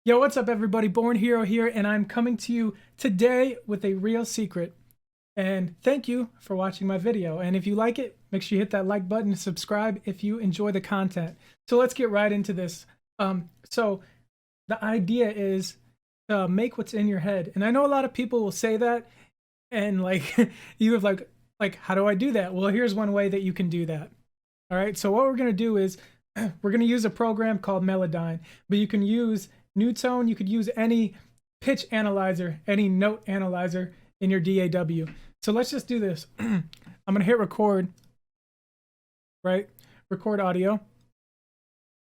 Yo, what's up, everybody? Born Hero here, and I'm coming to you today with a real secret. And thank you for watching my video. And if you like it, make sure you hit that like button and subscribe if you enjoy the content. So let's get right into this. So the idea is to make what's in your head. And I know a lot of people will say that, and like you have like how do I do that? Well, here's one way that you can do that. All right. So what we're gonna do is we're gonna use a program called Melodyne, but you can use Newtone. You could use any pitch analyzer, any note analyzer in your DAW. So let's just do this. I'm gonna hit record, right? Record audio.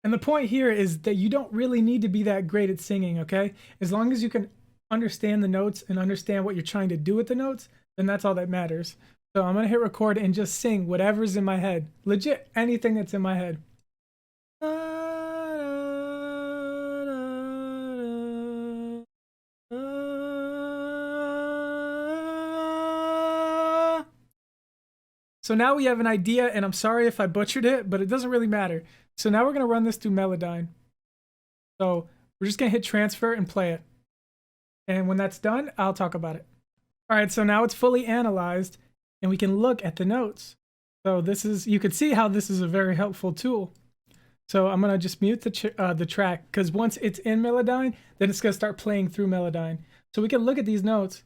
And the point here is that you don't really need to be that great at singing, okay? As long as you can understand the notes and understand what you're trying to do with the notes, then that's all that matters. So I'm gonna hit record and just sing whatever's in my head. Legit, anything that's in my head. So now we have an idea, and I'm sorry if I butchered it, but it doesn't really matter. So now we're going to run this through Melodyne. So we're just going to hit transfer and play it. And when that's done, I'll talk about it. All right, so now it's fully analyzed, and we can look at the notes. So this is, you can see how this is a very helpful tool. So I'm going to just mute the track, because once it's in Melodyne, then it's going to start playing through Melodyne. So we can look at these notes,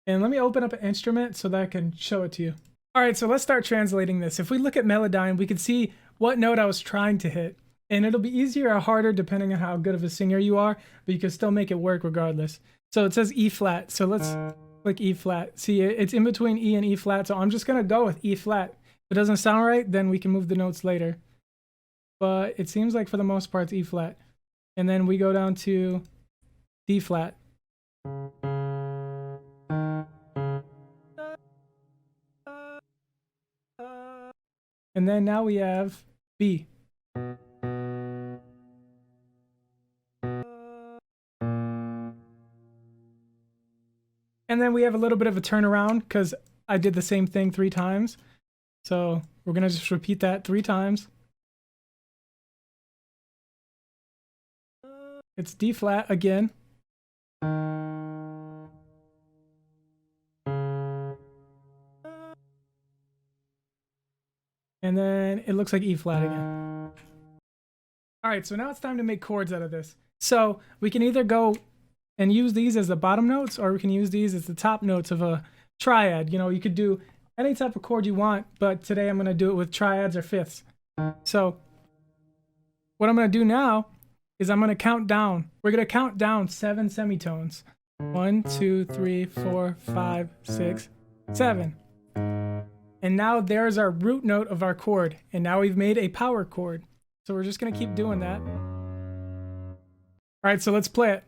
and let me open up an instrument so that I can show it to you. All right, so let's start translating this. If we look at Melodyne, we can see what note I was trying to hit. And it'll be easier or harder depending on how good of a singer you are, but you can still make it work regardless. So it says E flat, so let's click E flat. See, it's in between E and E flat, so I'm just gonna go with E flat. If it doesn't sound right, then we can move the notes later. But it seems like for the most part it's E flat. And then we go down to D flat. And then now we have B. And then we have a little bit of a turnaround because I did the same thing 3 times. So we're going to just repeat that 3 times. It's D flat again. And then it looks like E flat again. All right, so now it's time to make chords out of this. So we can either go and use these as the bottom notes, or we can use these as the top notes of a triad. You know, you could do any type of chord you want, but today I'm going to do it with triads or fifths. So what I'm going to do now is I'm going to count down. We're going to count down 7 semitones. 1, 2, 3, 4, 5, 6, 7. And now there's our root note of our chord. And now we've made a power chord. So we're just going to keep doing that. All right, so let's play it.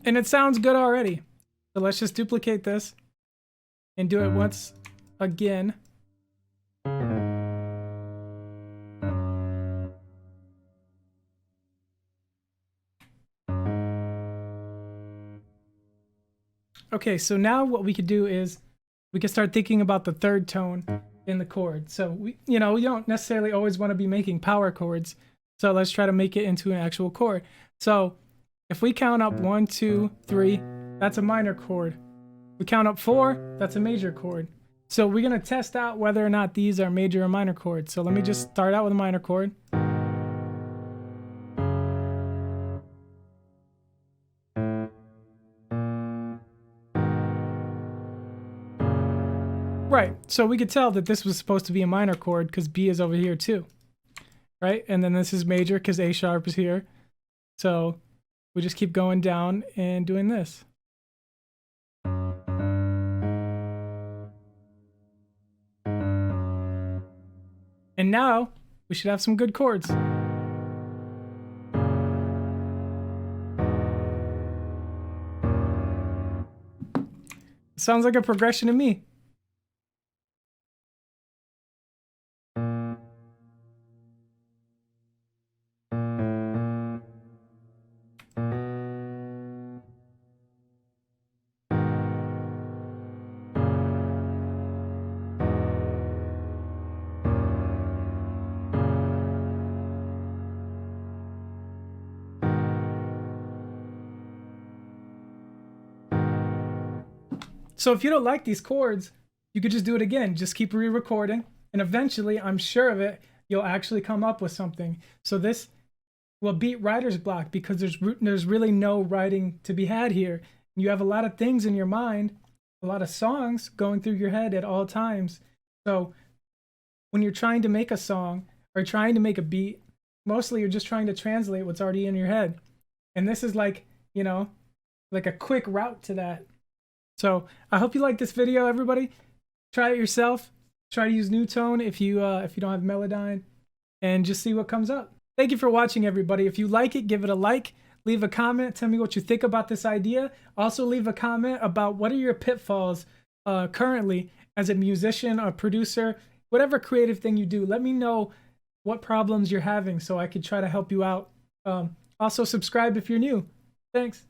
And it sounds good already. So let's just duplicate this and do it once again. Okay, so now what we could do is we can start thinking about the third tone in the chord. So we don't necessarily always want to be making power chords. So let's try to make it into an actual chord. So if we count up 1, 2, 3, that's a minor chord. We count up 4, that's a major chord. So we're going to test out whether or not these are major or minor chords. So let me just start out with a minor chord. Right, so we could tell that this was supposed to be a minor chord because B is over here too. Right, and then this is major because A sharp is here. So we just keep going down and doing this. And now we should have some good chords. Sounds like a progression to me. So if you don't like these chords, you could just do it again. Just keep re-recording, and eventually, I'm sure of it, you'll actually come up with something. So this will beat writer's block because there's really no writing to be had here. You have a lot of things in your mind, a lot of songs going through your head at all times. So when you're trying to make a song or trying to make a beat, mostly you're just trying to translate what's already in your head. And this is like, you know, like a quick route to that. So I hope you like this video, everybody. Try it yourself. Try to use New Tone if you don't have Melodyne, and just see what comes up. Thank you for watching, everybody. If you like it, give it a like. Leave a comment. Tell me what you think about this idea. Also, leave a comment about what are your pitfalls currently as a musician or producer, whatever creative thing you do. Let me know what problems you're having so I could try to help you out. Also, subscribe if you're new. Thanks.